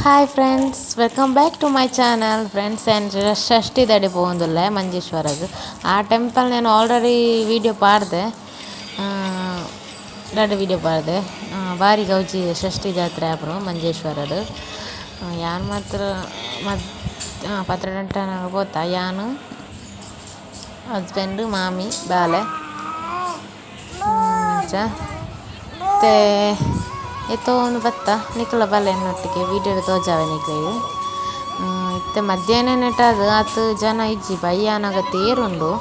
Hi friends, welcome back to my channel friends. And Shashti ದಡಿ ಪೋಂದುಲ್ಲೆ ಮಂಜೇಶ್ವರದು ಆ ಟೆಂಪಲ್ ನಾನು ಆಲ್ರೆಡಿ ವೀಡಿಯೋ ಪಾಡ್ದೆ, ವೀಡಿಯೋ ಪಾಡ್ದೆ. ಭಾರಿ ಗೌಜಿ ಷಷ್ಠಿ ಜಾತ್ರೆ ಆಪರು ಮಂಜೇಶ್ವರದು. ಯಾನ್ ಮಾತ್ರ ಪತ್ರಗಂಟ ಪೋತಾ ಯಾನು ಹಸ್ಬೆಂಡು ಮಾಮಿ ಬಾಲೆ ಮತ್ತೆ ಎತ್ತೋನು ಬತ್ತ ನಿಕ್ಕಲ ಬಲ್ಲೆನೊಟ್ಟಿಗೆ ವೀಡಿಯೋಡು ತೋಜಾವೆ ನಿಕ್ಲೆಗ್ ಇತ್ತೆ ಮಧ್ಯಾಹ್ನ ನೆಟ್ಟದು 10 ಜನ ಇಜ್ಜಿ ಬಯ್ಯಾನಾಗ ತೇರುಂಡು.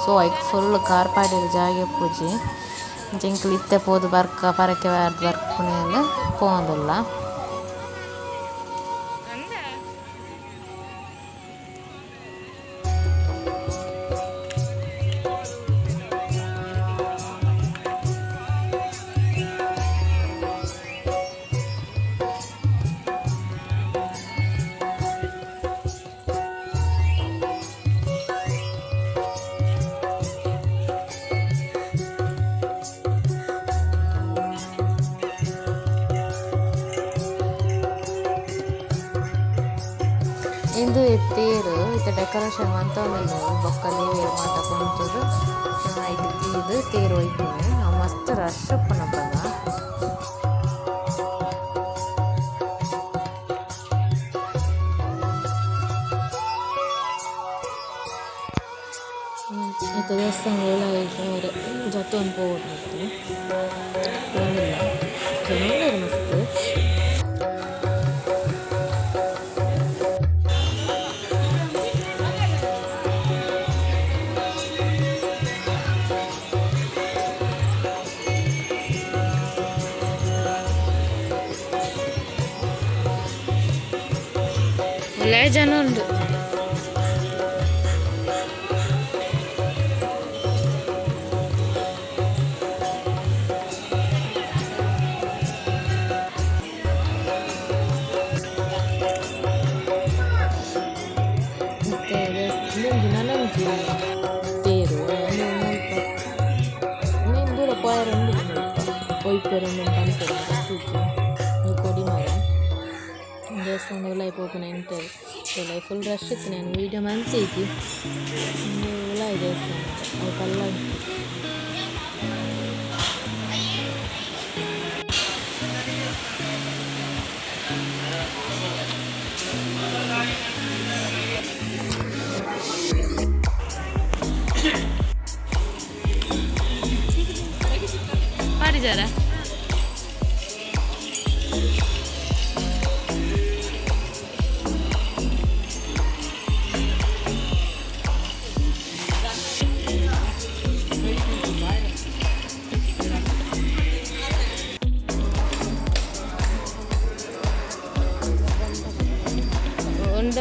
ಸೊ ಐಕ್ ಫುಲ್ ಕಾರ್ ಪಾಡಿರು ಜಾಗೆ ಪೂಜಿ ಜಿಂಕ್ಲು ಇತ್ತೆ ಪೋದು ಬರ್ಕ ಪರಕೆ ಬರ್ಪುನೆಂದು ಪೋಂದುಲ್ಲ. ಇಂದು ತೇರು ಇತ್ತೆ ಡೆಕೋರೇಷನ್ ಮಂತೊಂದುಲ್ಲೆರ್ ಬೊಕ್ಕ ದೇವಿಯ ಮಾತ ಕುಂತುದು ಐಟ್ ತೀದ್ ತೇರು ಒಯ್ಪುನೆ. ಮಸ್ತ್ ರಶ್ ಉಪ್ಪುನ ಪದ. ಇತ್ತೆ ದೇವಸ್ಥಾನ ಜತ್ತೊಂದು ಪೋಡು ಏನಿಲ್ಲ ಜನ ಮಸ್ತ್. ಒಳ್ಳೆ ಜನ ಉಂಟು. ತೇರು ನೀನು ದೂರ ಪೋಯರಂಡು ಒಯ್ಪೆರಂಡು ಕೊಡಿ ಮರ ದೇವಸ್ಥಾನ ಉಲಾಯಿ ಪೋಪುನ ಎಂಟದು ಉಲಾಯಿ ಫುಲ್ ರಶ್ ಇತ್ತು. ನಾನು ವೀಡಿಯೋ ಮನ್ಸೈತಿ ಉಲಾಯಿ ದೇವಸ್ಥಾನ ಅವು ಕಲ್ಲ ಉಂಟು. ಪಾರಿಜಾರ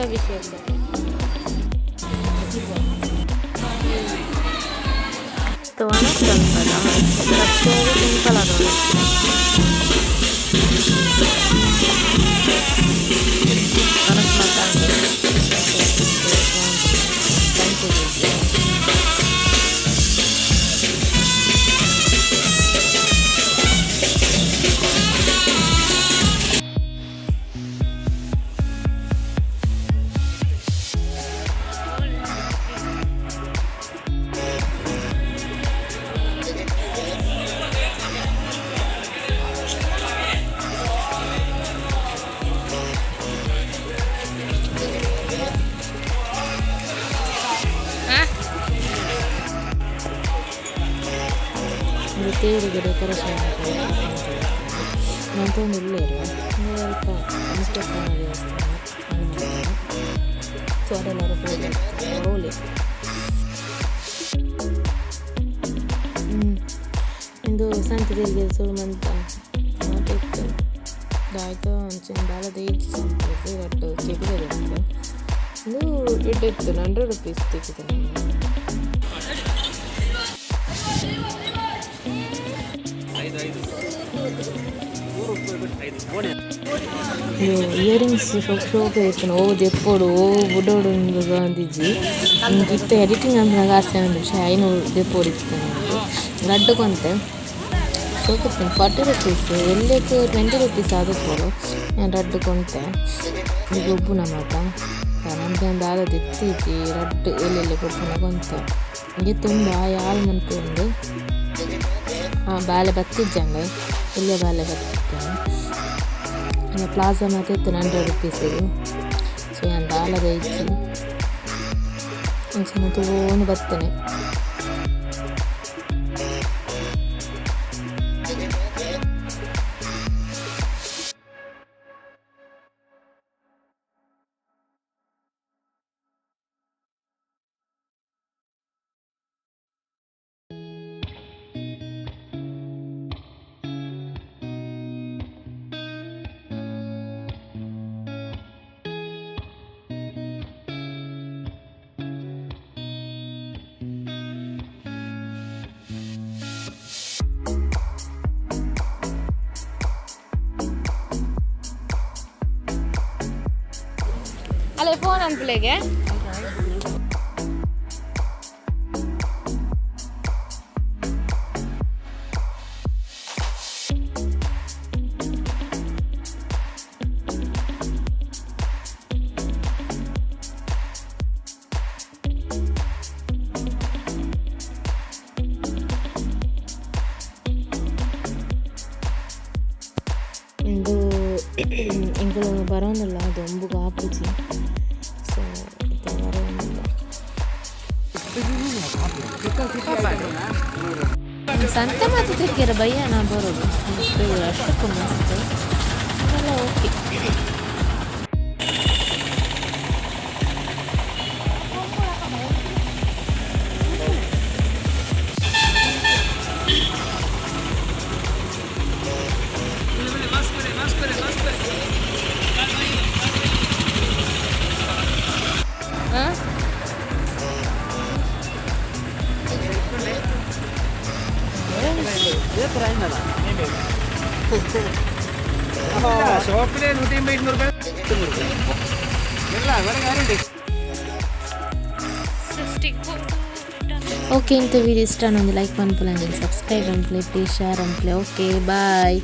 ಅಭಿಷೇಕ ಸಿಂಪಲ್ ಆಗೋದು. ತೇರಿಗೆ ಡೆಕೋರೇಷನ್ ಮಂತೊಂದು ಉಳ್ಳೇರು ಸ್ವಲ್ಪ ಇನ್ಸ್ಪೆಕ್ಟರ್ ದೇವಸ್ಥಾನ ಸೊ ಅದೆಲ್ಲರೂ ಹೋಲಿ ಇಂದು ಸಂತೆ ತೆರಿಗೆ ಸುಳು ಮಂತ ಮಾತಿತ್ತು ದಾಯ್ತು ಅಂಚಿನ ದಾಳದ ಈಜು ಸಂತೆ ಒಟ್ಟು ಕೆಬಿರದು ಇದು ಇಟ್ಟಿತ್ತು 100 ರೂಪೀಸ್ ತೆಗೆದು ಇಯರಿಂಗ್ಸ್ ಶೋಕ ಇತ್ತು ದೆಪ್ಪೋಡು ಬುಡೋಡು ಗಾಂಧೀಜಿ ಇತ್ತ ಎಡಿಟಿಂಗ್ ಅಂತ ಆಸೆ ಒಂದು 500 ದೆಪ್ಪೋಡು ಇತ್ತು ಲಡ್ಡು ಕೊಂತೆ ಹೋಗುತ್ತೇನೆ 40 rupees ಎಲ್ಲಕ್ಕೆ 20 rupees ಆದದ್ದು ನಾನು ರಡ್ಡು ಕೊಂತೆ ಈಗ ಒಬ್ಬನ ಮಾತ ನಮಗೆ ಒಂದು ಆದದ್ದು ಇತ್ತೀಚಿ ರಡ್ಡು ಎಲ್ಲೆಲ್ಲಿ ಒಬ್ಬನ ಕೊಂತ ಹೀಗೆ ತುಂಬ ಯಾಳು ಮನ್ಕೊಂಡು ಬಾಲೆ ಬತ್ತಿದ್ದಂಗೆ ಇಲ್ಲೇ ಬಾಲೆ ಬತ್ತಿದ್ದೇನೆ ಇನ್ನು ಪ್ಲಾಜಾ ಮಾತ್ರ ಇತ್ತು 100 rupees ಸೊ ನಾನು ಆಲದ ಇಚ್ಚಿ ಒಂದು ಸಣ್ಣ ತಗೊಂಡು ಬರ್ತೇನೆ. ಅಲ್ಲೇ ಫೋನ್ ಅನ್ಪ್ಲೆಗೆ ಇಂದು ಇಂಗಳು ಬರೋದಿಲ್ಲ ಅದು ಒಂಬುಗ ಆಪುಜಿ ಸೊ ಬರೋದಿಲ್ಲ ಸಂತೆ ಮಾತ್ರ ತಿಕ್ಕಿರ ಬಯ್ಯ ನಾ ಬರೋದು ಅಷ್ಟಕ್ಕೂ ಮಸ್ತ್ ಅದೆಲ್ಲ ಓಕೆ. ಓಕೆ ಇಂಥ ವಿಡಿಯೋ ಇಷ್ಟ ಒಂದು ಲೈಕ್ ಮಾಡ್ಕೊಳ್ಳಿ, ಸಬ್ಸ್ಕ್ರೈಬ್ ಮಾಡ್ಕೊಳ್ಳಿ, ಪ್ಲೀಸ್ ಶೇರ್ ಮಾಡ್ಕೊಳ್ಳಿ. ಓಕೆ ಬಾಯ್.